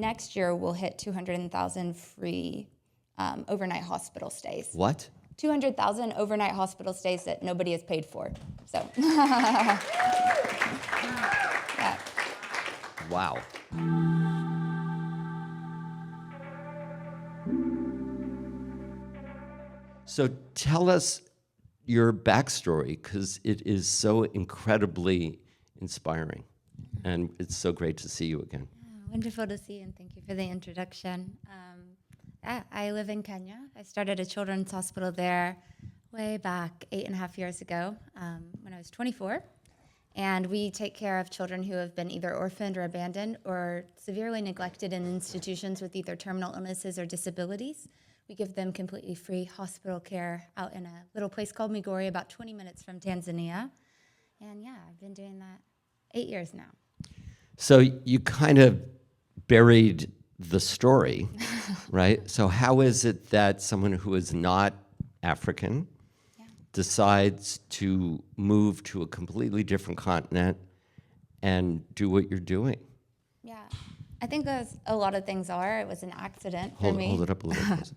next year we'll hit 200,000 free overnight hospital stays. What? 200,000 overnight hospital stays that nobody has paid for. So, yeah. Wow. So tell us your backstory, because it is so incredibly inspiring. And it's so great to see you again. Wonderful to see you, and thank you for the introduction. I live in Kenya. I started a children's hospital there way back 8.5 years ago when I was 24. And we take care of children who have been either orphaned or abandoned or severely neglected in institutions with either terminal illnesses or disabilities. We give them completely free hospital care out in a little place called Migori, about 20 minutes from Tanzania. And yeah, I've been doing that 8 years now. So you kind of buried the story, right? So how is it that someone who is not African decides to move to a completely different continent and do what you're doing? Yeah, I think as a lot of things are, it was an accident for me. Hold it up a little closer.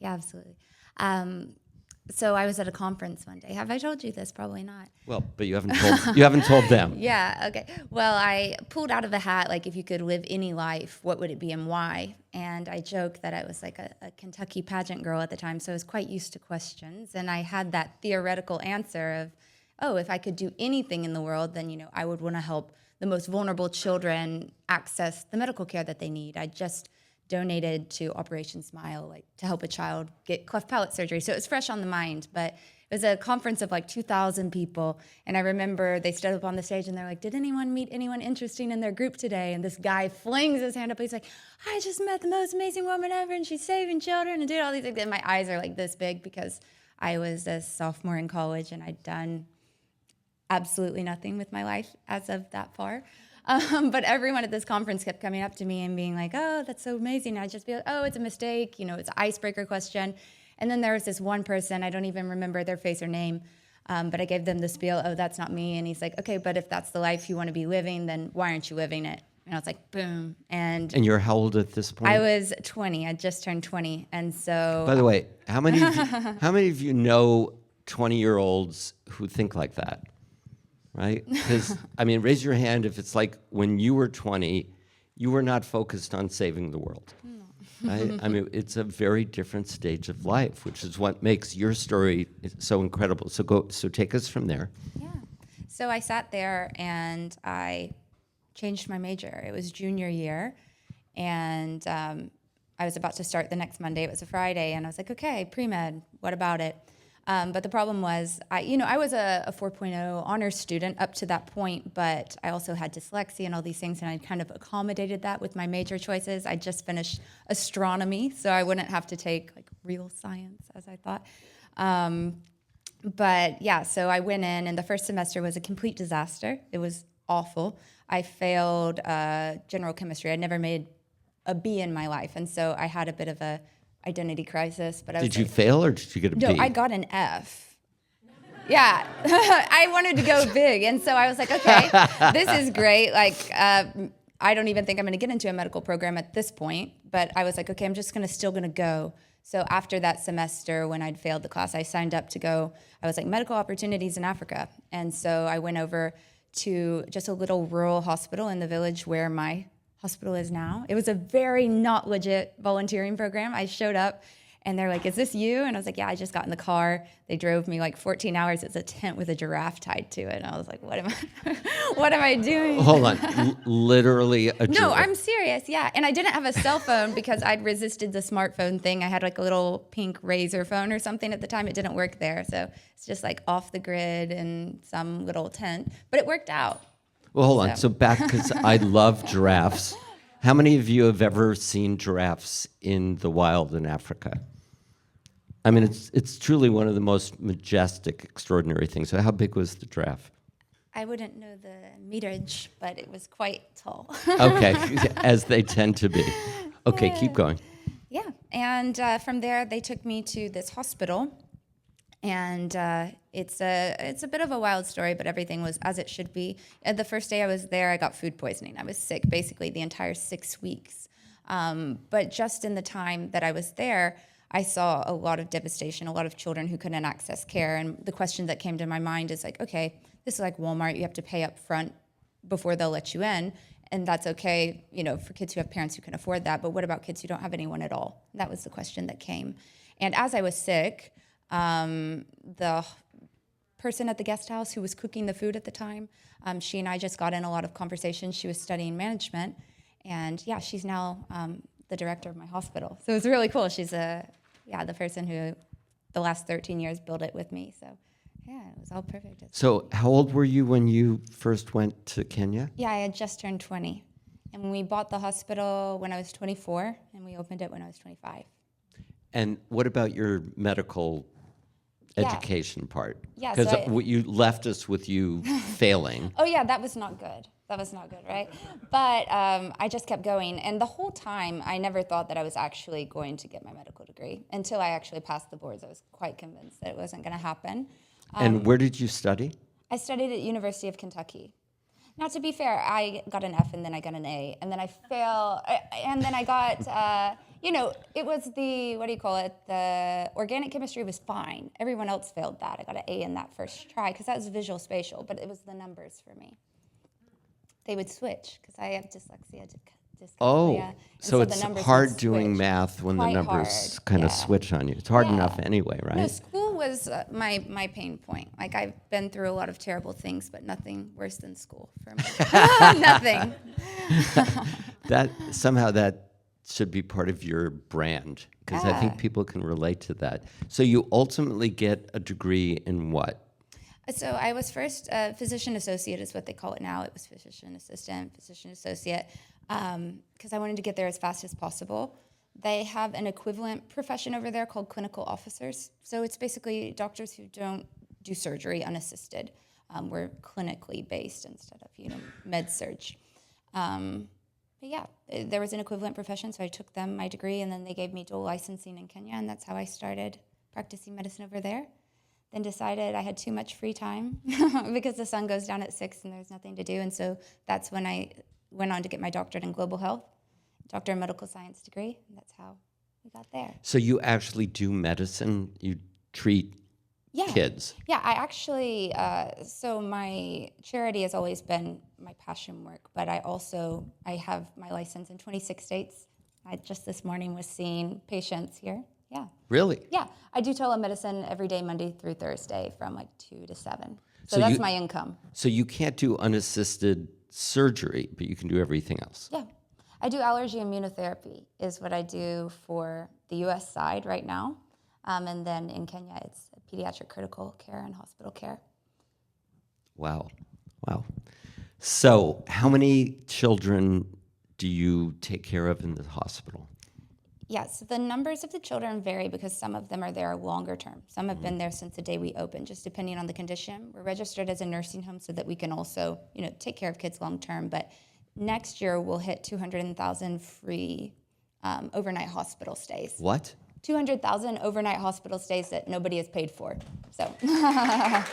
Yeah, absolutely. So I was at a conference one day. Have I told you this? Probably not. Well, but you haven't told them. Yeah, okay. Well, I pulled out of the hat, like, if you could live any life, what would it be and why? And I joked that I was like a Kentucky pageant girl at the time, so I was quite used to questions. And I had that theoretical answer of, oh, if I could do anything in the world, then, I would want to help the most vulnerable children access the medical care that they need. I just donated to Operation Smile, like to help a child get cleft palate surgery. So it was fresh on the mind, but it was a conference of like 2,000 people. And I remember they stood up on the stage and they're like, did anyone meet anyone interesting in their group today? And this guy flings his hand up. He's like, I just met the most amazing woman ever, and she's saving children and doing all these things. And my eyes are like this big because I was a sophomore in college and I'd done absolutely nothing with my life as of that far. But everyone at this conference kept coming up to me and being like, oh, that's so amazing. I'd just be like, oh, it's a mistake. It's an icebreaker question. And then there was this one person, I don't even remember their face or name, but I gave them the spiel, oh, that's not me. And he's like, okay, but if that's the life you want to be living, then why aren't you living it? And I was like, boom. And you're how old at this point? I was 20. I just turned 20. And so... By the way, how many of you know 20-year-olds who think like that? Right? Because, raise your hand if it's like when you were 20, you were not focused on saving the world. No. Right? It's a very different stage of life, which is what makes your story so incredible. So take us from there. Yeah. So I sat there and I changed my major. It was junior year, and I was about to start the next Monday. It was a Friday, and I was like, okay, pre-med, what about it? But the problem was, I was a 4.0 honors student up to that point, but I also had dyslexia and all these things, and I kind of accommodated that with my major choices. I just finished astronomy, so I wouldn't have to take like real science, as I thought. But yeah, so I went in, and the first semester was a complete disaster. It was awful. I failed general chemistry. I'd never made a B in my life, and so I had a bit of a identity crisis. But did you fail or did you get a B? No, I got an F. Yeah, I wanted to go big, and so I was like, okay, this is great. Like, I don't even think I'm going to get into a medical program at this point, but I was like, okay, I'm just still going to go. So after that semester, when I'd failed the class, I signed up to go. I was like, medical opportunities in Africa, and so I went over to just a little rural hospital in the village where my hospital is now. It was a very not legit volunteering program. I showed up and they're like, is this you? And I was like, yeah, I just got in the car. They drove me like 14 hours. It's a tent with a giraffe tied to it. And I was like, what am I doing? Hold on. Literally a giraffe. No, I'm serious. Yeah. And I didn't have a cell phone because I'd resisted the smartphone thing. I had like a little pink Razor phone or something at the time. It didn't work there. So it's just like off the grid in some little tent, but it worked out. Well, hold on. So back, because I love giraffes. How many of you have ever seen giraffes in the wild in Africa? It's truly one of the most majestic, extraordinary things. So how big was the giraffe? I wouldn't know the meterage, but it was quite tall. Okay, as they tend to be. Okay, keep going. Yeah, and from there they took me to this hospital. And it's a bit of a wild story, but everything was as it should be. The first day I was there, I got food poisoning. I was sick basically the entire 6 weeks. But just in the time that I was there, I saw a lot of devastation, a lot of children who couldn't access care. And the question that came to my mind is like, okay, this is like Walmart. You have to pay up front before they'll let you in. And that's okay, for kids who have parents who can afford that. But what about kids who don't have anyone at all? That was the question that came. And as I was sick, the person at the guest house who was cooking the food at the time, she and I just got in a lot of conversations. She was studying management. And yeah, she's now the director of my hospital. So it's really cool. She's the person who the last 13 years built it with me. So yeah, it was all perfect. So how old were you when you first went to Kenya? Yeah, I had just turned 20. And we bought the hospital when I was 24, and we opened it when I was 25. And what about your medical education part? Yeah, because so you left us with you failing. Oh yeah, that was not good. That was not good, right? But I just kept going. And the whole time, I never thought that I was actually going to get my medical degree until I actually passed the boards. I was quite convinced that it wasn't going to happen. And where did you study? I studied at University of Kentucky. Now, to be fair, I got an F and then I got an A. And then I failed. And then I got, it was the organic chemistry was fine. Everyone else failed that. I got an A in that first try because that was visual spatial, but it was the numbers for me. They would switch because I have dyslexia, dyscalculia. So it's the hard doing math when the numbers kind of switch on you. It's hard enough anyway, right? No, school was my pain point. Like, I've been through a lot of terrible things, but nothing worse than school for me. Nothing. That should be part of your brand, because I think people can relate to that. So you ultimately get a degree in what? So I was first physician associate is what they call it now. It was physician assistant, physician associate, because I wanted to get there as fast as possible. They have an equivalent profession over there called clinical officers. So it's basically doctors who don't do surgery unassisted. We're clinically based instead of, med-surg. But yeah, there was an equivalent profession, so I took them my degree, and then they gave me dual licensing in Kenya, and that's how I started practicing medicine over there. Then decided I had too much free time because the sun goes down at 6 and there's nothing to do. And so that's when I went on to get my doctorate in global health, doctor of medical science degree. And that's how we got there. So you actually do medicine? You treat kids? Yeah, I actually, so my charity has always been my passion work, but I have my license in 26 states. I just this morning was seeing patients here. Yeah. Really? Yeah. I do telemedicine every day, Monday through Thursday from 2 to 7. So that's my income. So you can't do unassisted surgery, but you can do everything else. Yeah. I do allergy immunotherapy is what I do for the U.S. side right now. And then in Kenya, it's pediatric critical care and hospital care. Wow. So how many children do you take care of in the hospital? Yes, the numbers of the children vary because some of them are there longer term. Some have been there since the day we opened, just depending on the condition. We're registered as a nursing home so that we can also, take care of kids long term. But next year we'll hit 200,000 free overnight hospital stays. What? 200,000 overnight hospital stays that nobody has paid for. So. Yeah.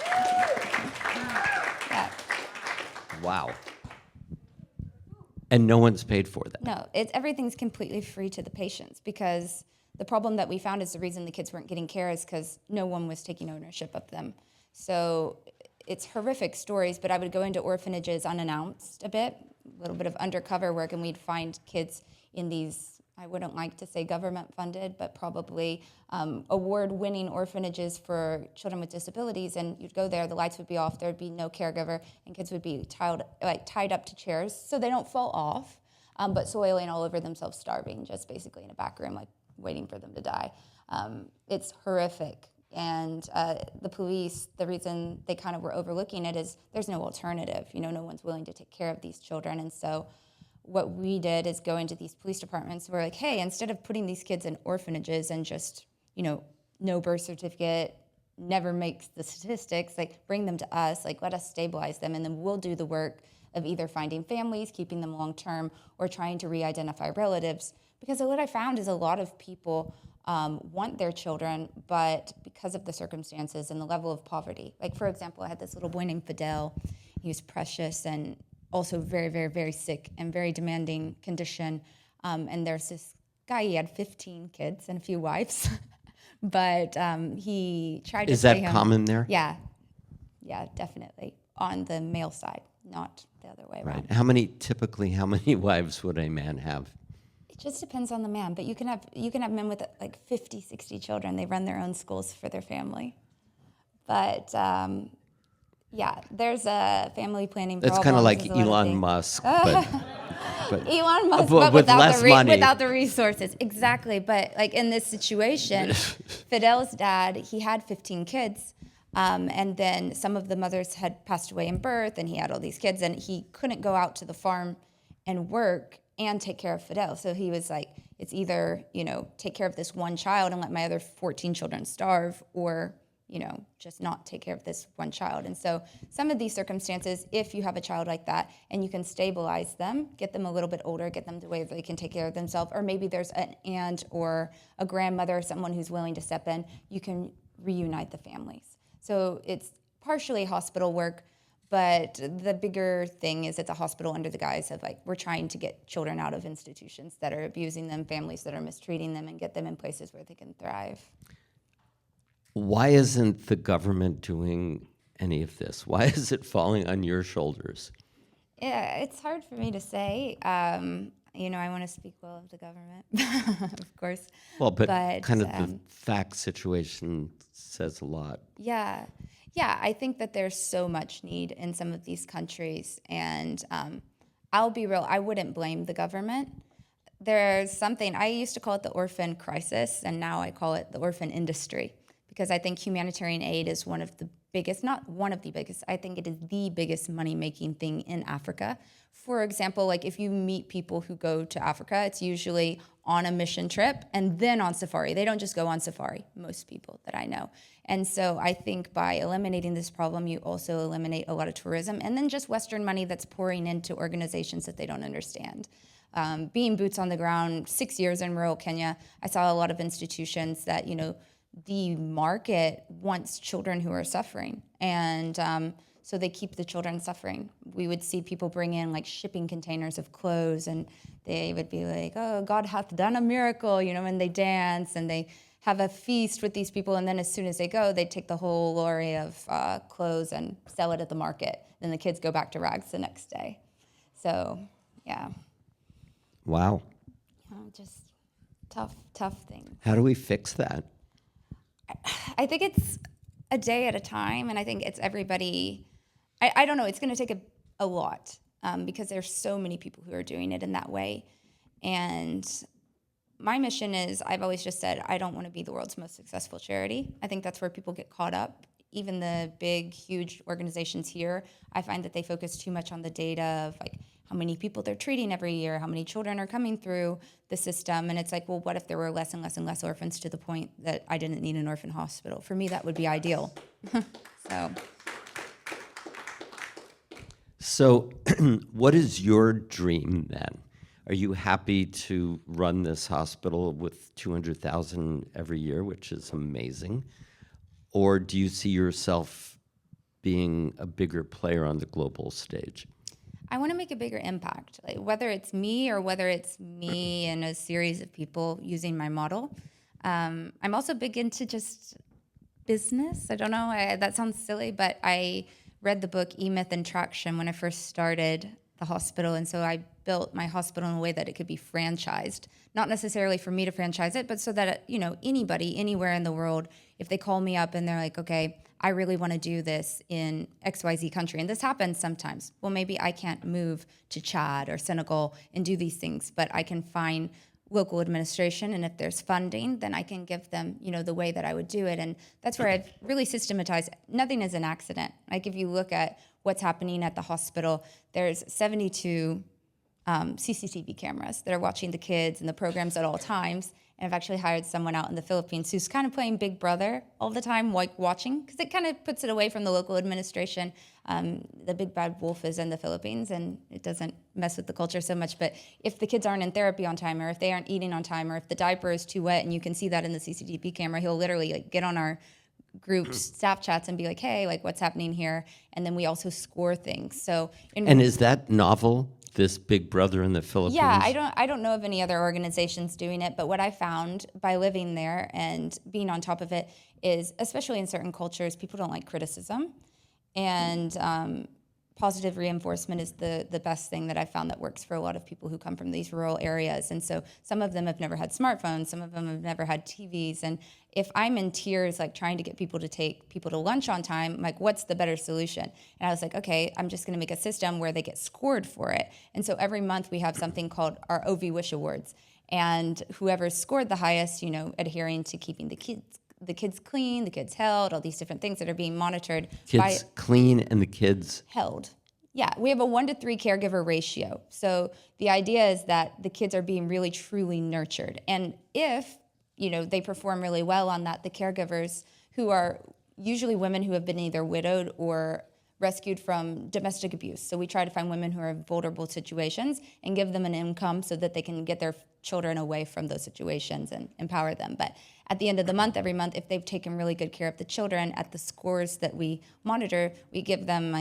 Wow. And no one's paid for that? No, everything's completely free to the patients because the problem that we found is the reason the kids weren't getting care is because no one was taking ownership of them. So it's horrific stories, but I would go into orphanages unannounced a little bit of undercover work, and we'd find kids in these, I wouldn't like to say government funded, but probably award-winning orphanages for children with disabilities. And you'd go there, the lights would be off, there'd be no caregiver, and kids would be tied up to chairs so they don't fall off, but soiling all over themselves, starving, just basically in a back room, waiting for them to die. It's horrific. And the police, the reason they kind of were overlooking it is there's no alternative. No one's willing to take care of these children. And so what we did is go into these police departments. We're like, hey, instead of putting these kids in orphanages and just, no birth certificate, never makes the statistics, bring them to us, let us stabilize them, and then we'll do the work of either finding families, keeping them long-term, or trying to re-identify relatives. Because what I found is a lot of people want their children, but because of the circumstances and the level of poverty. For example, I had this little boy named Fidel. He was precious and also very, very, very sick and very demanding condition. And there's this guy, he had 15 kids and a few wives, but he tried to Is pay that him. common there? Yeah, definitely. On the male side, not the other way around. Right. How many wives would a man have? It just depends on the man, but you can have men with like 50, 60 children. They run their own schools for their family. But there's a family planning problem. That's kind of like Elon Musk, but Elon Musk, but but with less money. without the resources. Exactly. But like in this situation, Fidel's dad, he had 15 kids. And then some of the mothers had passed away in birth, and he had all these kids, and he couldn't go out to the farm and work and take care of Fidel. So he was like, it's either, take care of this one child and let my other 14 children starve, or, just not take care of this one child. And so some of these circumstances, if you have a child like that and you can stabilize them, get them a little bit older, get them to where they can take care of themselves, or maybe there's an aunt or a grandmother, someone who's willing to step in, you can reunite the families. So it's partially hospital work, but the bigger thing is it's a hospital under the guise of like, we're trying to get children out of institutions that are abusing them, families that are mistreating them, and get them in places where they can thrive. Why isn't the government doing any of this? Why is it falling on your shoulders? Yeah, it's hard for me to say. I want to speak well of the government, of course. Well, but kind of the fact situation says a lot. Yeah, I think that there's so much need in some of these countries, and I'll be real, I wouldn't blame the government. There's something, I used to call it the orphan crisis, and now I call it the orphan industry, because I think humanitarian aid is one of the biggest, not one of the biggest, I think it is the biggest money-making thing in Africa. For example, like if you meet people who go to Africa, it's usually on a mission trip and then on safari. They don't just go on safari, most people that I know. And so I think by eliminating this problem, you also eliminate a lot of tourism and then just Western money that's pouring into organizations that they don't understand. Being boots on the ground, 6 years in rural Kenya, I saw a lot of institutions that, the market wants children who are suffering. And so they keep the children suffering. We would see people bring in like shipping containers of clothes, and they would be like, oh, God hath done a miracle, and they dance and they have a feast with these people. And then as soon as they go, they take the whole lorry of clothes and sell it at the market. Then the kids go back to rags the next day. So, yeah. Wow. Just tough thing. How do we fix that? I think it's a day at a time, and I think it's everybody. I don't know. It's going to take a lot because there's so many people who are doing it in that way. And my mission is, I've always just said, I don't want to be the world's most successful charity. I think that's where people get caught up. Even the big, huge organizations here, I find that they focus too much on the data of like how many people they're treating every year, how many children are coming through the system. And it's like, well, what if there were less and less and less orphans to the point that I didn't need an orphan hospital? For me, that would be ideal. So what is your dream then? Are you happy to run this hospital with $200,000 every year, which is amazing? Or do you see yourself being a bigger player on the global stage? I want to make a bigger impact, like whether it's me or whether it's me and a series of people using my model. I'm also big into just business. I don't know, that sounds silly, but I read the book E-Myth and Traction when I first started the hospital, and so I built my hospital in a way that it could be franchised. Not necessarily for me to franchise it, but so that, anybody, anywhere in the world, if they call me up and they're like, okay, I really want to do this in XYZ country, and this happens sometimes. Well, maybe I can't move to Chad or Senegal and do these things, but I can find local administration, and if there's funding, then I can give them, the way that I would do it. And that's where I've really systematized. Nothing is an accident. Like if you look at what's happening at the hospital, there's 72 CCTV cameras that are watching the kids and the programs at all times. And I've actually hired someone out in the Philippines who's kind of playing Big Brother all the time, like watching, because it kind of puts it away from the local administration. The big bad wolf is in the Philippines, and it doesn't mess with the culture so much. But if the kids aren't in therapy on time, or if they aren't eating on time, or if the diaper is too wet, and you can see that in the CCTV camera, he'll literally get on our groups, staff chats, and be like, hey, what's happening here? And then we also score things. So, and is that novel? this Big Brother in the Philippines? Yeah, I don't know of any other organizations doing it, but what I found by living there and being on top of it is, especially in certain cultures, people don't like criticism, and positive reinforcement is the best thing that I found that works for a lot of people who come from these rural areas. And so some of them have never had smartphones, some of them have never had TVs. And if I'm in tears, like trying to get people to take people to lunch on time, like what's the better solution? And I was like, okay, I'm just going to make a system where they get scored for it. And so every month we have something called our OV Wish Awards. And whoever scored the highest, adhering to keeping the kids clean, the kids held, all these different things that are being monitored. Kids clean and the kids held. Yeah, we have a 1-to-3 caregiver ratio. So the idea is that the kids are being really, truly nurtured. And if, they perform really well on that, the caregivers, who are usually women who have been either widowed or rescued from domestic abuse. So we try to find women who are in vulnerable situations and give them an income so that they can get their children away from those situations and empower them. But at the end of the month, every month, if they've taken really good care of the children, at the scores that we monitor, we give them,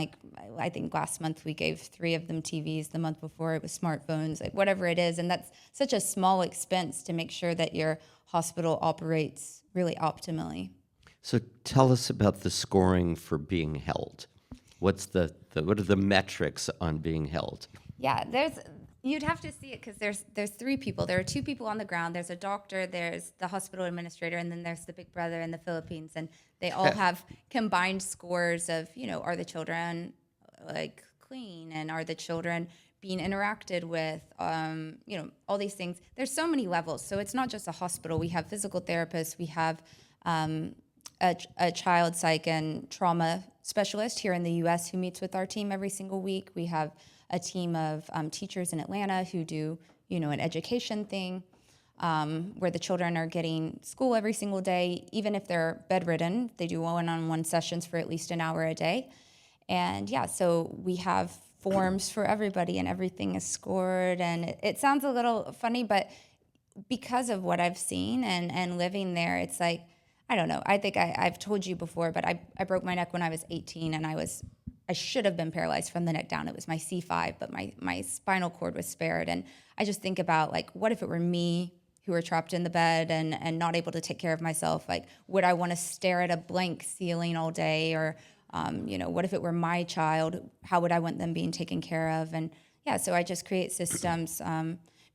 I think last month we gave 3 of them TVs. The month before it was smartphones, whatever it is. And that's such a small expense to make sure that your hospital operates really optimally. So tell us about the scoring for being held. What are the metrics on being held? Yeah, you'd have to see it because there's 3 people. There are 2 people on the ground. There's a doctor, there's the hospital administrator, and then there's the Big Brother in the Philippines. And they all have combined scores of, are the children clean, and are the children being interacted with, all these things. There's so many levels. So it's not just a hospital. We have physical therapists. We have a child psych and trauma specialist here in the U.S. who meets with our team every single week. We have a team of teachers in Atlanta who do, an education thing where the children are getting school every single day. Even if they're bedridden, they do one-on-one sessions for at least an hour a day. And yeah, so we have forms for everybody and everything is scored. And it sounds a little funny, but because of what I've seen and living there, it's like, I don't know. I think I've told you before, but I broke my neck when I was 18, and I should have been paralyzed from the neck down. It was my C5, but my spinal cord was spared. And I just think about, what if it were me who were trapped in the bed and not able to take care of myself? Would I want to stare at a blank ceiling all day? Or, what if it were my child? How would I want them being taken care of? And yeah, so I just create systems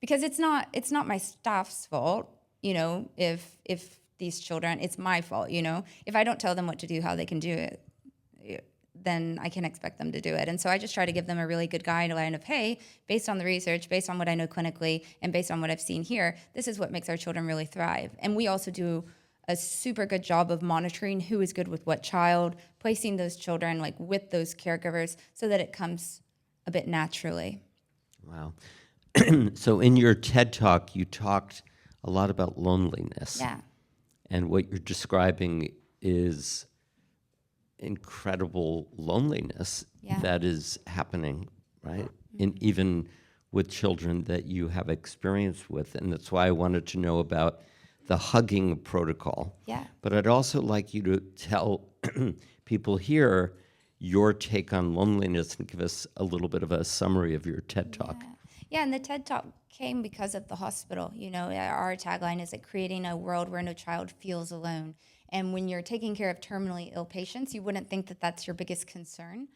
because it's not my staff's fault, if these children, it's my fault, If I don't tell them what to do, how they can do it, then I can expect them to do it. And so I just try to give them a really good guideline of, hey, based on the research, based on what I know clinically, and based on what I've seen here, this is what makes our children really thrive. And we also do a super good job of monitoring who is good with what child, placing those children with those caregivers so that it comes a bit naturally. Wow. So in your TED Talk, you talked a lot about loneliness. Yeah. And what you're describing is incredible loneliness that is happening, right? Mm-hmm. And even with children that you have experience with. And that's why I wanted to know about the hugging protocol. Yeah. But I'd also like you to tell people here your take on loneliness and give us a little bit of a summary of your TED Talk. Yeah, and the TED Talk came because of the hospital. Our tagline is creating a world where no child feels alone. And when you're taking care of terminally ill patients, you wouldn't think that that's your biggest concern.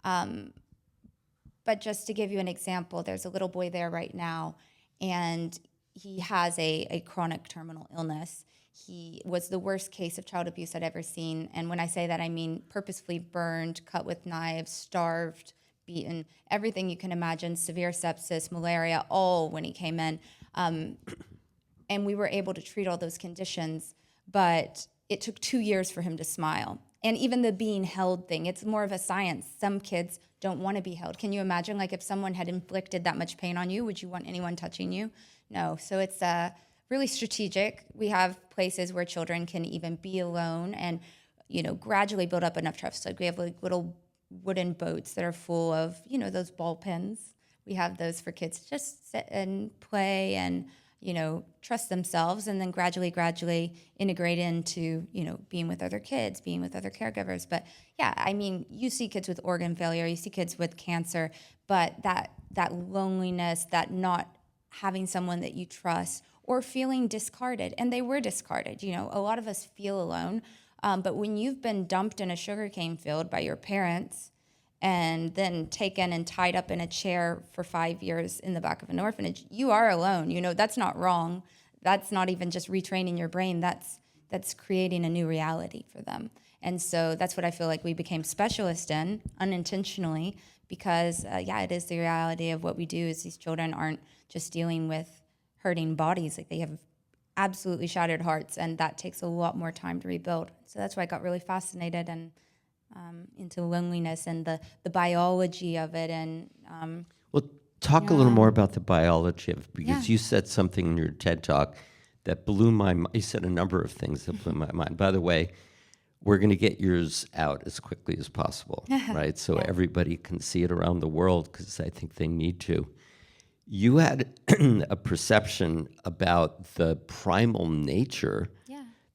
But just to give you an example, there's a little boy there right now, and he has a chronic terminal illness. He was the worst case of child abuse I'd ever seen. And when I say that, I mean purposefully burned, cut with knives, starved, beaten, everything you can imagine, severe sepsis, malaria, all when he came in. And we were able to treat all those conditions, but it took 2 years for him to smile. And even the being held thing, it's more of a science. Some kids don't want to be held. Can you imagine, if someone had inflicted that much pain on you, would you want anyone touching you? No. So it's really strategic. We have places where children can even be alone and, gradually build up enough trust. We have little wooden boats that are full of, those ball pens. We have those for kids to just sit and play and, trust themselves, and then gradually integrate into, being with other kids, being with other caregivers. But yeah, I mean, you see kids with organ failure, you see kids with cancer, but that that loneliness, that not having someone that you trust, or feeling discarded. And they were discarded. You know, a lot of us feel alone. But when you've been dumped in a sugarcane field by your parents and then taken and tied up in a chair for 5 years in the back of an orphanage, you are alone. You know, that's not wrong. That's not even just retraining your brain. That's creating a new reality for them. And so that's what I feel like we became specialists in unintentionally, because it is the reality of what we do is these children aren't just dealing with hurting bodies. Like, they have absolutely shattered hearts, and that takes a lot more time to rebuild. So that's why I got really fascinated and into loneliness and the biology of it. And well, talk a little more about the biology of it, because Yeah. you said something in your TED Talk that blew my mind. You said a number of things that blew my mind. By the way, we're going to get yours out as quickly as possible, right? So everybody can see it around the world, because I think they need to. You had a perception about the primal nature,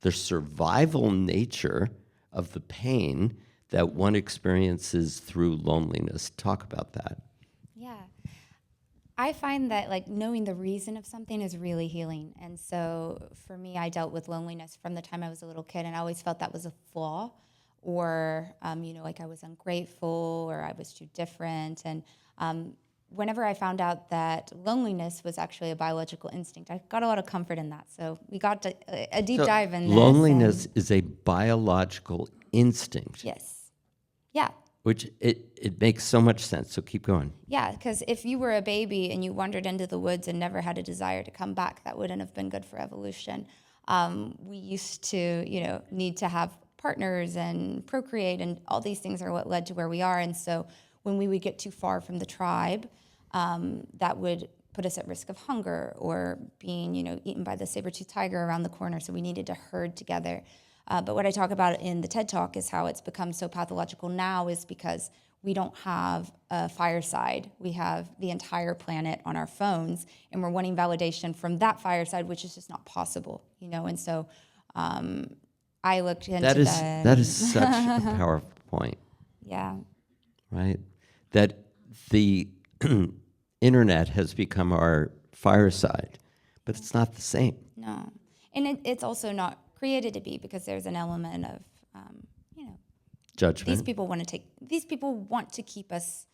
the survival nature of the pain that one experiences through loneliness. Talk about that. Yeah. I find that, like, knowing the reason of something is really healing. And so for me, I dealt with loneliness from the time I was a little kid, and I always felt that was a flaw, or, like I was ungrateful or I was too different. And whenever I found out that loneliness was actually a biological instinct, I got a lot of comfort in that. So we got a deep dive in this. Loneliness is a biological instinct. Yes. Yeah. Which it makes so much sense. So keep going. Yeah, because if you were a baby and you wandered into the woods and never had a desire to come back, that wouldn't have been good for evolution. We used to, need to have partners and procreate, and all these things are what led to where we are. And so when we would get too far from the tribe, that would put us at risk of hunger or being, eaten by the saber-toothed tiger around the corner. So we needed to herd together. But what I talk about in the TED Talk is how it's become so pathological now is because we don't have a fireside. We have the entire planet on our phones, and we're wanting validation from that fireside, which is just not possible, And so I looked into that. That is such a powerful point. Yeah. Right? That the internet has become our fireside, but it's not the same. No. And it's also not created to be, because there's an element of, Judgment. These people want to keep us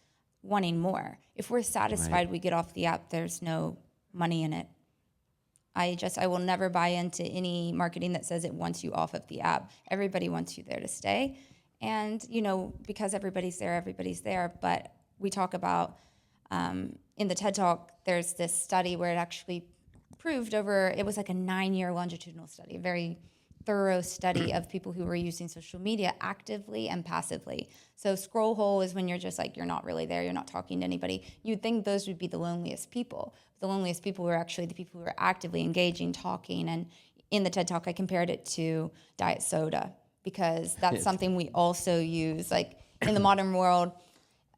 wanting more. If we're satisfied, we get off the app. There's no money in it. I will never buy into any marketing that says it wants you off of the app. Everybody wants you there to stay. And, because everybody's there. But we talk about, in the TED Talk, there's this study where it actually proved it was like a 9-year longitudinal study, a very thorough study of people who were using social media actively and passively. So scroll hole is when you're just like, you're not really there, you're not talking to anybody. You'd think those would be the loneliest people. The loneliest people were actually the people who were actively engaging, talking. And in the TED Talk, I compared it to diet soda, because that's something we also use. Like, in the modern world,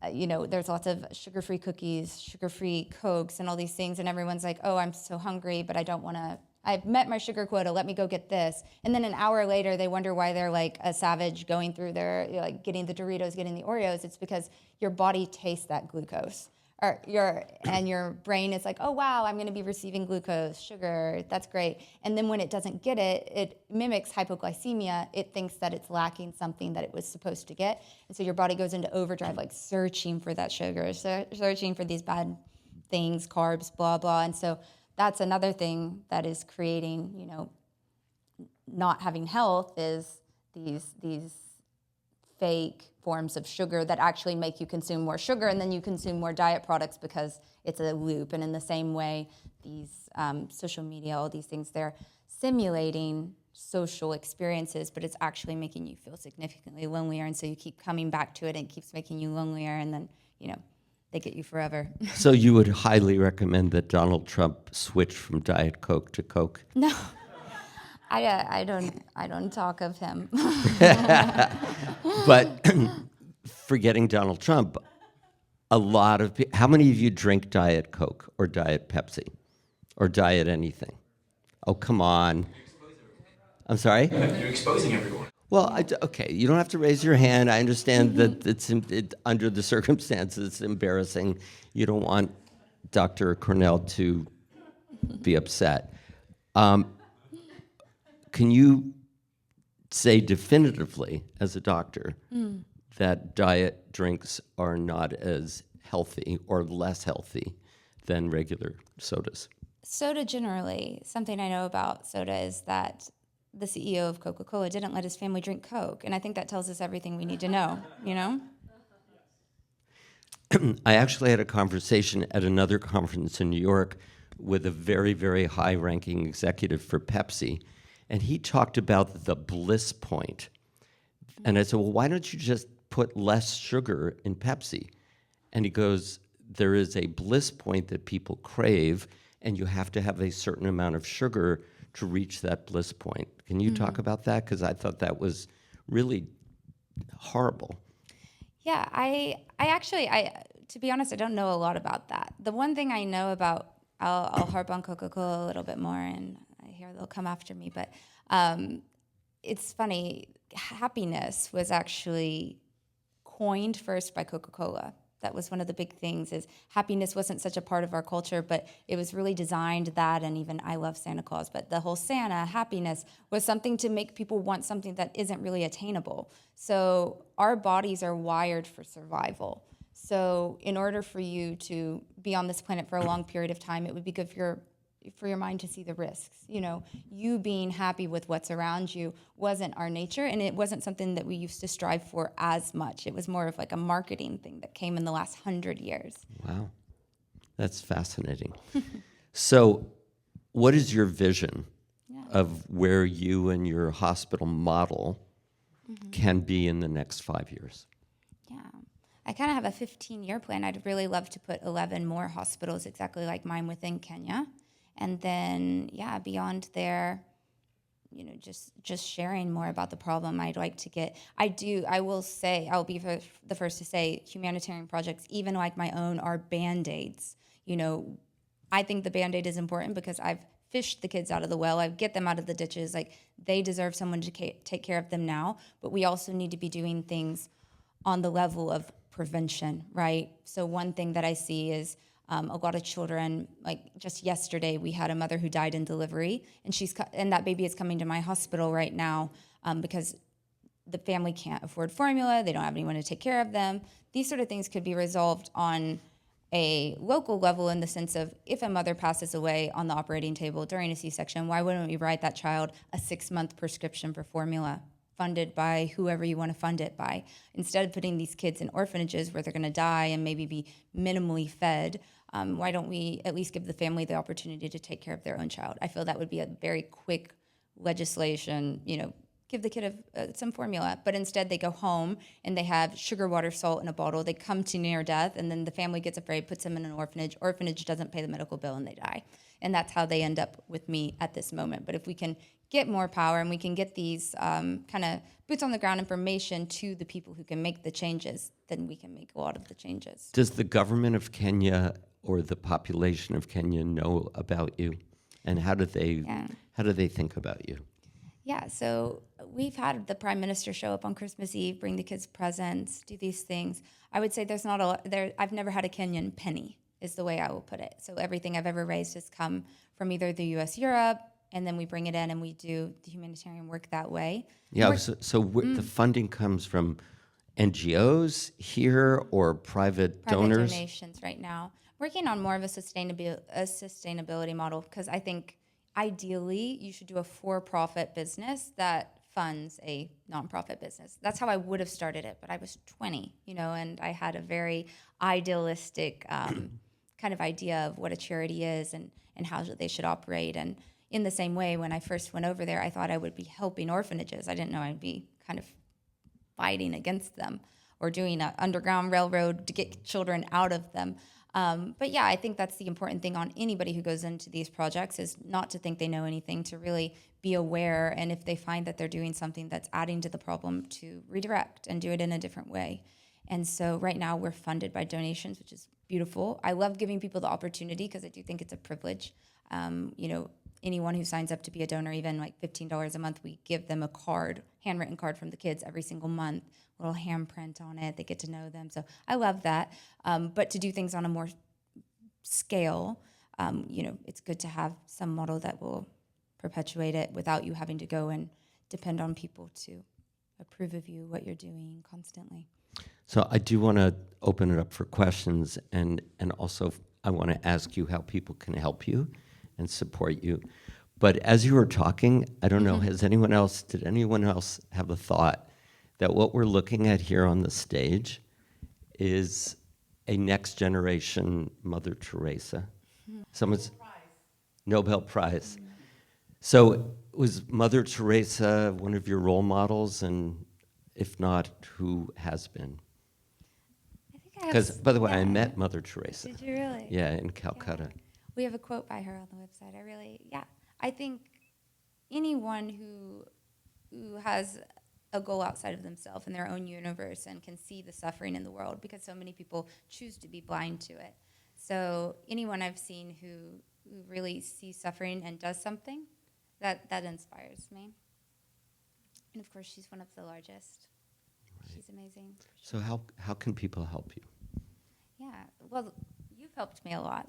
there's lots of sugar-free cookies, sugar-free Cokes, and all these things. And everyone's like, oh, I'm so hungry, but I don't want to. I've met my sugar quota, let me go get this. And then an hour later, they wonder why they're like a savage going through getting the Doritos, getting the Oreos. It's because your body tastes that glucose. And your brain is like, oh, wow, I'm going to be receiving glucose, sugar, that's great. And then when it doesn't get it, it mimics hypoglycemia. It thinks that it's lacking something that it was supposed to get. And so your body goes into overdrive, like searching for that sugar, searching for these bad things, carbs, blah, blah. And so that's another thing that is creating, not having health, is these fake forms of sugar that actually make you consume more sugar, and then you consume more diet products because it's a loop. And in the same way, these social media, all these things, they're simulating social experiences, but it's actually making you feel significantly lonelier. And so you keep coming back to it, and it keeps making you lonelier, and then, they get you forever. So you would highly recommend that Donald Trump switch from Diet Coke to Coke? No. I don't talk of him. But forgetting Donald Trump, a lot of people, how many of you drink Diet Coke or Diet Pepsi or Diet anything? Oh, come on. I'm sorry? You're exposing everyone. Well, okay, you don't have to raise your hand. I understand that under the circumstances, it's embarrassing. You don't want Dr. Cornell to be upset. Can you say definitively, as a doctor, that diet drinks are not as healthy or less healthy than regular sodas? Soda generally, something I know about soda is that the CEO of Coca-Cola didn't let his family drink Coke. And I think that tells us everything we need to know, you know? I actually had a conversation at another conference in New York with a very, very high-ranking executive for Pepsi, and he talked about the bliss point. And I said, well, why don't you just put less sugar in Pepsi? And he goes, there is a bliss point that people crave, and you have to have a certain amount of sugar to reach that bliss point. Can you talk about that? Because I thought that was really horrible. Yeah, I actually, to be honest, I don't know a lot about that. The one thing I know about, I'll harp on Coca-Cola a little bit more, and I hear they'll come after me, but it's funny. Happiness was actually coined first by Coca-Cola. That was one of the big things, is happiness wasn't such a part of our culture, but it was really designed that, and even I love Santa Claus, but the whole Santa happiness was something to make people want something that isn't really attainable. So our bodies are wired for survival. So in order for you to be on this planet for a long period of time, it would be good for your mind to see the risks. You know, you being happy with what's around you wasn't our nature, and it wasn't something that we used to strive for as much. It was more of like a marketing thing that came in the last 100 years. Wow, that's fascinating. So what is your vision of where you and your hospital model can be in the next 5 years? Yeah. I kind of have a 15-year plan. I'd really love to put 11 more hospitals exactly like mine within Kenya. And then, beyond there, you know, just sharing more about the problem. I'd like to get, I will say, I'll be the first to say, humanitarian projects, even like my own, are Band-Aids. You know, I think the Band-Aid is important because I've fished the kids out of the well. I get them out of the ditches. Like, they deserve someone to take care of them now. But we also need to be doing things on the level of prevention, right? So one thing that I see is a lot of children, like just yesterday, we had a mother who died in delivery, and that baby is coming to my hospital right now because the family can't afford formula. They don't have anyone to take care of them. These sort of things could be resolved on a local level, in the sense of, if a mother passes away on the operating table during a C-section, why wouldn't we write that child a 6-month prescription for formula, funded by whoever you want to fund it by, instead of putting these kids in orphanages where they're going to die and maybe be minimally fed? Why don't we at least give the family the opportunity to take care of their own child? I feel that would be a very quick legislation, you know, give the kid some formula. But instead they go home and they have sugar, water, salt in a bottle. They come to near death, and then the family gets afraid, puts them in an orphanage. Orphanage doesn't pay the medical bill, and they die. And that's how they end up with me at this moment. But if we can get more power, and we can get these kind of boots on the ground information to the people who can make the changes, then we can make a lot of the changes. Does the government of Kenya or the population of Kenya know about you, and how do they think about you? Yeah, so we've had the Prime Minister show up on Christmas Eve, bring the kids presents, do these things. I would say there's not a lot there. I've never had a Kenyan penny, is the way I will put it. So everything I've ever raised has come from either the U.S., Europe, and then we bring it in and we do the humanitarian work that way. Yeah, the funding comes from NGOs here or private donors? Donations right now. Working on more of a sustainability model, because I think ideally you should do a for-profit business that funds a nonprofit business. That's how I would have started it, but I was 20, you know, and I had a very idealistic kind of idea of what a charity is and how they should operate. And in the same way, when I first went over there, I thought I would be helping orphanages. I didn't know I'd be kind of fighting against them or doing an underground railroad to get children out of them. But yeah, I think that's the important thing on anybody who goes into these projects, is not to think they know anything, to really be aware. And if they find that they're doing something that's adding to the problem, to redirect and do it in a different way. And so right now we're funded by donations, which is beautiful. I love giving people the opportunity because I do think it's a privilege. You know, anyone who signs up to be a donor, even like $15 a month, we give them a card, handwritten card from the kids every single month, little handprint on it. They get to know them. So I love that. But to do things on a more scale, it's good to have some model that will perpetuate it without you having to go and depend on people to approve of you, what you're doing constantly. So I do want to open it up for questions, and also I want to ask you how people can help you and support you. But as you were talking, I don't know, did anyone else have a thought that what we're looking at here on the stage is a next generation Mother Teresa? Someone's Nobel Prize. So was Mother Teresa one of your role models? And if not, who has been? I think I have. Because, by the way, I met Mother Teresa. Did you really? Yeah, in Calcutta. Yeah. We have a quote by her on the website. I think anyone who has a goal outside of themselves in their own universe and can see the suffering in the world, because so many people choose to be blind to it. So anyone I've seen who really sees suffering and does something, that inspires me. And of course, she's one of the largest. Right. She's amazing. So how can people help you? Yeah, well, you've helped me a lot,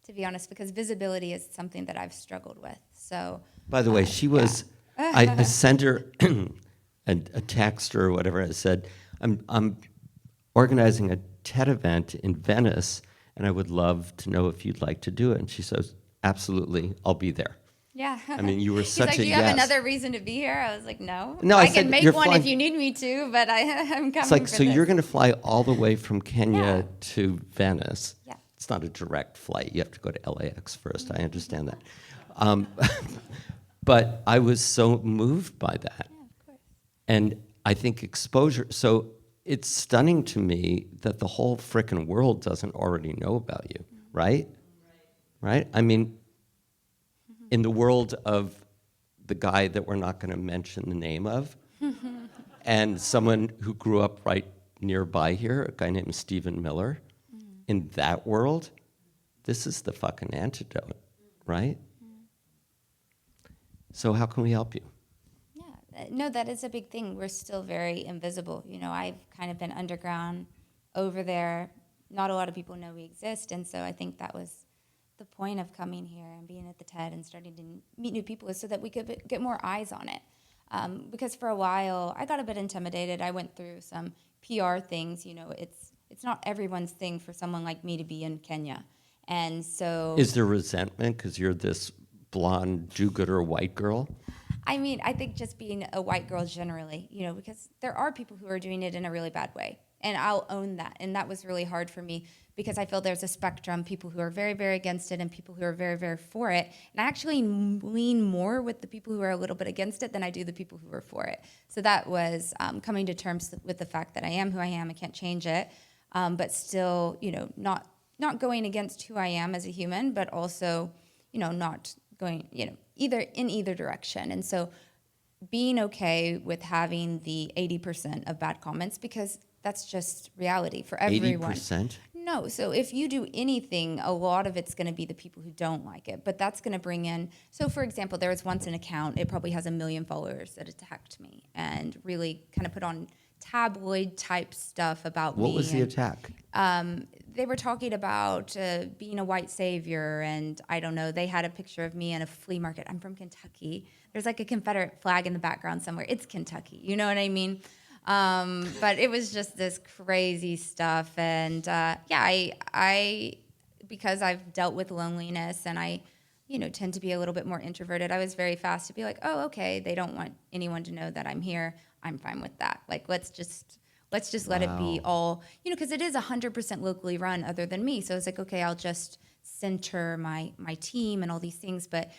to be honest, because visibility is something that I've struggled with. So, by the way, she was. I sent her a text or whatever. I said, I'm organizing a TED event in Venice, and I would love to know if you'd like to do it. And she says, absolutely, I'll be there. Yeah. I mean, you were such a yes. She's like, do you have another reason to be here? I was like, no. No, I said, can make one if you need me to, but I'm coming. It's like, for so this. you're going to fly all the way from Kenya to Venice. Yeah. It's not a direct flight. You have to go to LAX first. I understand that. But I was so moved by that. Yeah, of course. And I think exposure, so it's stunning to me that the whole frickin' world doesn't already know about you, right? Right? I mean, in the world of the guy that we're not going to mention the name of, and someone who grew up right nearby here, a guy named Stephen Miller, in that world, this is the fucking antidote, right? So how can we help you? Yeah, no, that is a big thing. We're still very invisible. I've kind of been underground over there. Not a lot of people know we exist, and so I think that was the point of coming here and being at the TED and starting to meet new people, is so that we could get more eyes on it. Because for a while, I got a bit intimidated. I went through some PR things. It's not everyone's thing for someone like me to be in Kenya. And so... Is there resentment because you're this blonde, do-gooder white girl? I mean, I think just being a white girl generally, because there are people who are doing it in a really bad way. And I'll own that. And that was really hard for me because I feel there's a spectrum, people who are very, very against it and people who are very, very for it. And I actually lean more with the people who are a little bit against it than I do the people who are for it. So that was coming to terms with the fact that I am who I am. I can't change it. But still, not going against who I am as a human, but also, not going, either direction. And so being okay with having the 80% of bad comments, because that's just reality for everyone. 80%? No, so if you do anything, a lot of it's going to be the people who don't like it, but that's going to bring in, so for example, there was once an account, it probably has 1 million followers that attacked me and really kind of put on tabloid type stuff about me. What was the attack? They were talking about being a white savior, and I don't know, they had a picture of me in a flea market. I'm from Kentucky. There's like a Confederate flag in the background somewhere. It's Kentucky, you know what I mean? But it was just this crazy stuff. And I because I've dealt with loneliness and I, tend to be a little bit more introverted, I was very fast to be like, oh, okay, they don't want anyone to know that I'm here. I'm fine with that. Like, let's just let it be all, because it is 100% locally run other than me. So it's like, okay, I'll just center my team and all these things. But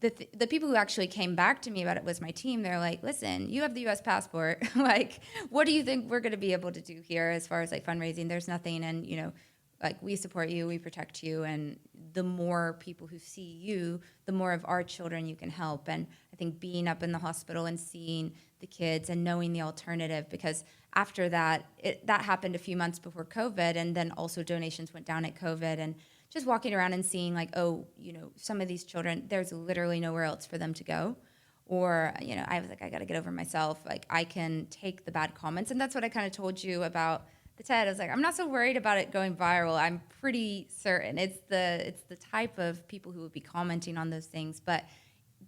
the people who actually came back to me about it was my team. They're like, listen, you have the U.S. passport. Like, what do you think we're going to be able to do here as far as like fundraising? There's nothing. And, like, we support you, we protect you. And the more people who see you, the more of our children you can help. And I think being up in the hospital and seeing the kids and knowing the alternative, because after that, that happened a few months before COVID. And then also donations went down at COVID. And just walking around and seeing like, oh, some of these children, there's literally nowhere else for them to go. Or, I was like, I got to get over myself. Like, I can take the bad comments. And that's what I kind of told you about the TED. I was like, I'm not so worried about it going viral. I'm pretty certain it's the type of people who would be commenting on those things. But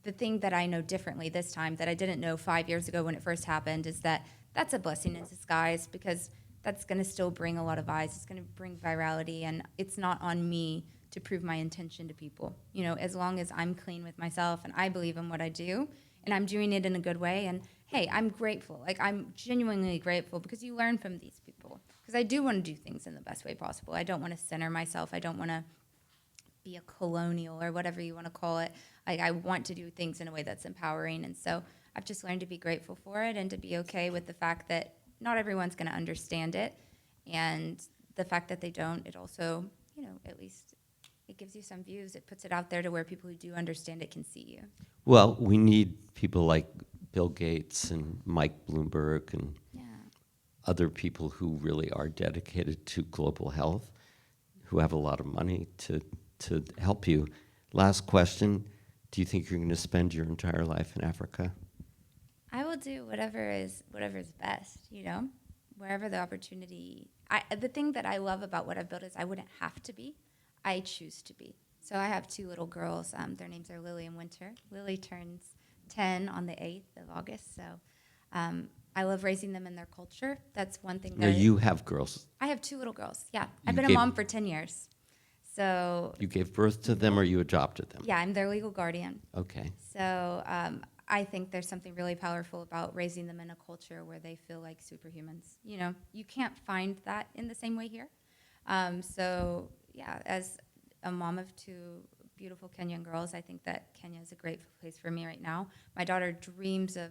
the thing that I know differently this time that I didn't know 5 years ago when it first happened is that that's a blessing in disguise, because that's going to still bring a lot of eyes. It's going to bring virality, and it's not on me to prove my intention to people. As long as I'm clean with myself and I believe in what I do and I'm doing it in a good way. And hey, I'm grateful. Like, I'm genuinely grateful because you learn from these people. Because I do want to do things in the best way possible. I don't want to center myself. I don't want to be a colonial or whatever you want to call it. Like, I want to do things in a way that's empowering. And so I've just learned to be grateful for it and to be okay with the fact that not everyone's going to understand it. And the fact that they don't, it also, at least it gives you some views. It puts it out there to where people who do understand it can see you. Well, we need people like Bill Gates and Mike Bloomberg and other people who really are dedicated to global health, who have a lot of money to help you. Last question, do you think you're going to spend your entire life in Africa? I will do whatever is best, wherever the opportunity. The thing that I love about what I've built is I wouldn't have to be. I choose to be. So I have 2 little girls. Their names are Lily and Winter. Lily turns 10 on the 8th of August. So I love raising them in their culture. That's one thing. Now, you have girls. I have 2 little girls, yeah. I've been a mom for 10 years. So you gave birth to them or you adopted them? Yeah, I'm their legal guardian. Okay. So I think there's something really powerful about raising them in a culture where they feel like superhumans. You can't find that in the same way here. So yeah, as a mom of 2 beautiful Kenyan girls, I think that Kenya is a great place for me right now. My daughter dreams of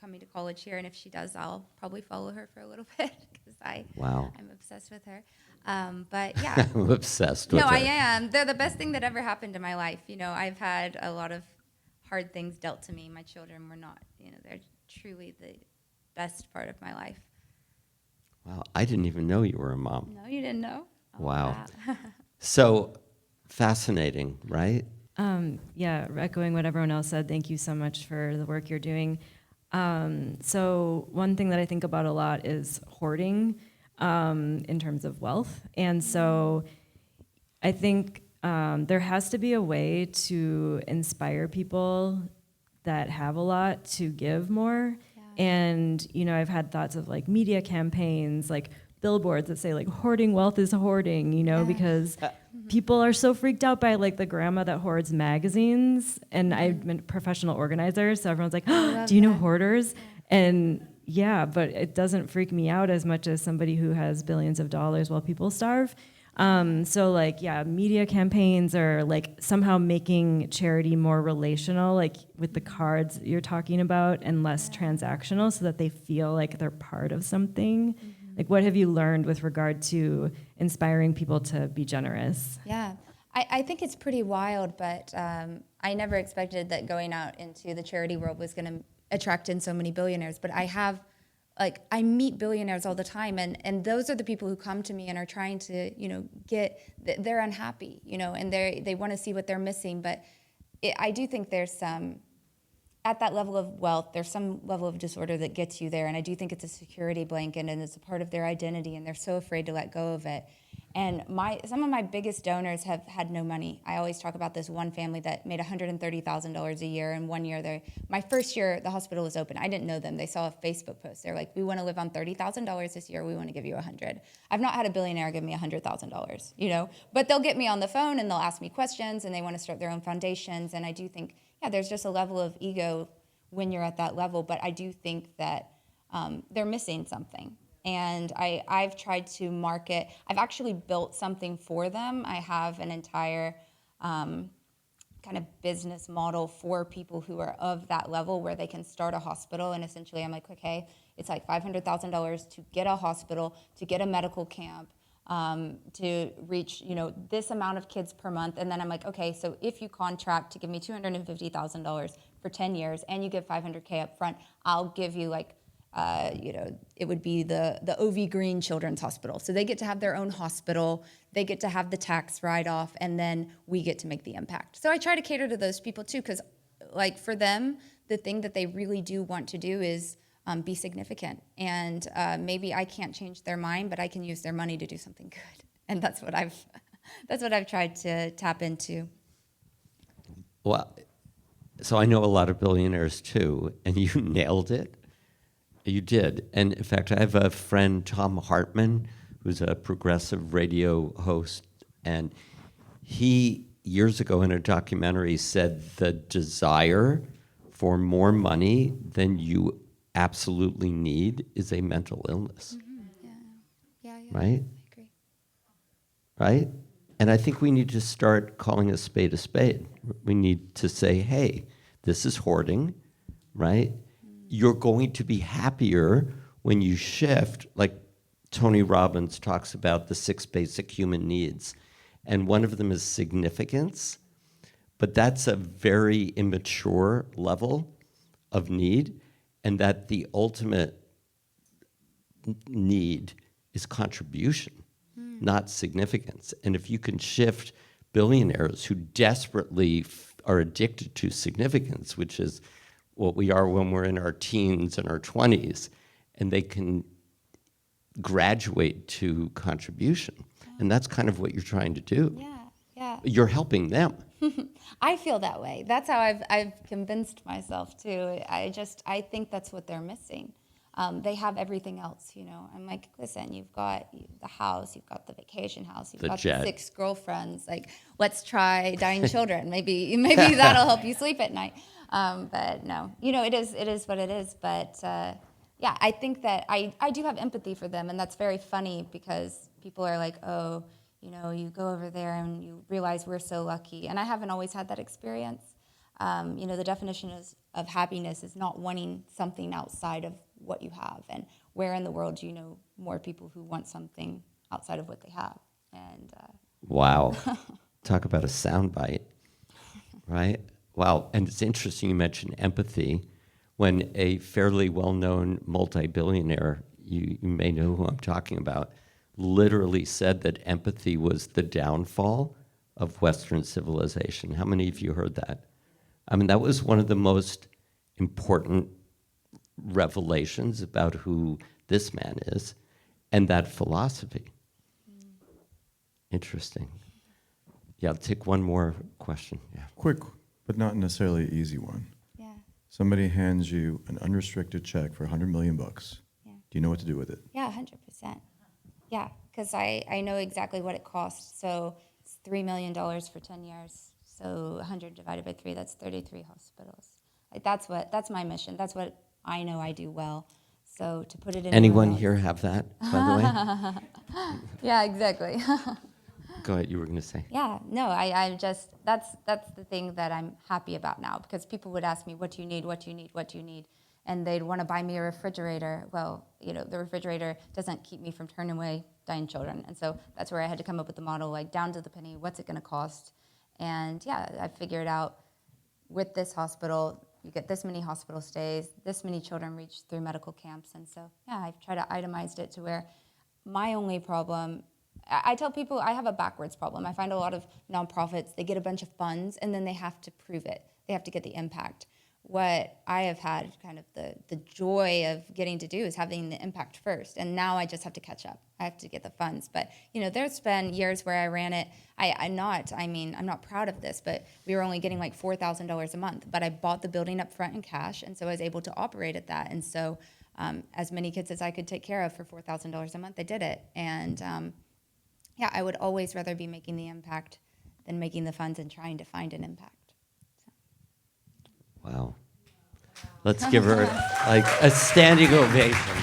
coming to college here, and if she does, I'll probably follow her for a little bit because I'm obsessed with her. But yeah, I'm obsessed with her. No, I am. They're the best thing that ever happened in my life. I've had a lot of hard things dealt to me. My children were not. They're truly the best part of my life. Wow, I didn't even know you were a mom. No, you didn't know? Oh, wow. So fascinating, right? Yeah, echoing what everyone else said, thank you so much for the work you're doing. So one thing that I think about a lot is hoarding in terms of wealth. And so I think there has to be a way to inspire people that have a lot to give more. Yeah. And, I've had thoughts of like media campaigns, like billboards that say like hoarding wealth is hoarding, because people are so freaked out by like the grandma that hoards magazines. And I've been a professional organizer, so everyone's like, do you know hoarders? And yeah, but it doesn't freak me out as much as somebody who has billions of dollars while people starve. So like, yeah, media campaigns are like somehow making charity more relational, like with the cards you're talking about, and less transactional so that they feel like they're part of something. Like, what have you learned with regard to inspiring people to be generous? Yeah, I think it's pretty wild, but I never expected that going out into the charity world was going to attract in so many billionaires. But I meet billionaires all the time, and those are the people who come to me and are trying to, they're unhappy, and they want to see what they're missing. But I do think there's some, at that level of wealth, there's some level of disorder that gets you there. And I do think it's a security blanket and it's a part of their identity, and they're so afraid to let go of it. And some of my biggest donors have had no money. I always talk about this one family that made $130,000 a year. And 1 year, my first year, the hospital was open. I didn't know them. They saw a Facebook post. They're like, we want to live on $30,000 this year. We want to give you $100,000. I've not had a billionaire give me $100,000, But they'll get me on the phone and they'll ask me questions and they want to start their own foundations. And I do think, there's just a level of ego when you're at that level. But I do think that they're missing something. And I've tried to market. I've actually built something for them. I have an entire kind of business model for people who are of that level where they can start a hospital. And essentially I'm like, okay, it's like $500,000 to get a hospital, to get a medical camp, to reach, this amount of kids per month. And then I'm like, okay, so if you contract to give me $250,000 for 10 years and you give $500K up front, I'll give you it would be the O.V. Green Children's Hospital. So they get to have their own hospital, they get to have the tax write-off, and then we get to make the impact. So I try to cater to those people too, because like for them, the thing that they really do want to do is be significant. And maybe I can't change their mind, but I can use their money to do something good. And that's what I've tried to tap into. Well, so I know a lot of billionaires too, and you nailed it. You did. And in fact, I have a friend, Tom Hartman, who's a progressive radio host, and he, years ago in a documentary, said the desire for more money than you absolutely need is a mental illness. Mm-hmm. Yeah. Right? I agree. Right? And I think we need to start calling a spade a spade. We need to say, hey, this is hoarding, right? You're going to be happier when you shift, like Tony Robbins talks about the 6 basic human needs. And one of them is significance, but that's a very immature level of need, and that the ultimate need is contribution, not significance. And if you can shift billionaires who desperately are addicted to significance, which is what we are when we're in our teens and our 20s, and they can graduate to contribution. And that's kind of what you're trying to do. Yeah. You're helping them. I feel that way. That's how I've convinced myself too. I think that's what they're missing. They have everything else, I'm like, listen, you've got the house, you've got the vacation house, you've got jet. the 6 girlfriends. Like, let's try dying children. Maybe that'll help you sleep at night. But no, it is what it is. But I think that I do have empathy for them, and that's very funny because people are like, oh, you go over there and you realize we're so lucky. And I haven't always had that experience. The definition of happiness is not wanting something outside of what you have. And where in the world do you know more people who want something outside of what they have? And wow. Talk about a soundbite, right? Wow. And it's interesting you mentioned empathy. When a fairly well-known multi-billionaire, you may know who I'm talking about, literally said that empathy was the downfall of Western civilization. How many of you heard that? I mean, that was one of the most important revelations about who this man is and that philosophy. Interesting. Yeah, I'll take one more question. Yeah. Quick, but not necessarily an easy one. yeah. Somebody hands you an unrestricted check for $100 million. Yeah. Do you know what to do with it? Yeah, 100%. Yeah, because I know exactly what it costs. So it's $3 million for 10 years. So 100 divided by 3, that's 33 hospitals. Like that's my mission. That's what I know I do well. So to put it in. Anyone here have that, by the way? Yeah, exactly. Go ahead, you were going to say. Yeah, no, I just, that's the thing that I'm happy about now, because people would ask me, what do you need, what do you need, what do you need? And they'd want to buy me a refrigerator. Well, the refrigerator doesn't keep me from turning away dying children. And so that's where I had to come up with the model, like down to the penny, what's it going to cost? And yeah, I figured out with this hospital, you get this many hospital stays, this many children reach through medical camps. And so, yeah, I've tried to itemize it to where my only problem, I tell people I have a backwards problem. I find a lot of nonprofits, they get a bunch of funds and then they have to prove it. They have to get the impact. What I have had kind of the joy of getting to do is having the impact first. And now I just have to catch up. I have to get the funds. But, there's been years where I ran it. I'm not proud of this, but we were only getting like $4,000 a month. But I bought the building up front in cash, and so I was able to operate at that. And so as many kids as I could take care of for $4,000 a month, I did it. And, I would always rather be making the impact than making the funds and trying to find an impact. Wow. Let's give her like a standing ovation.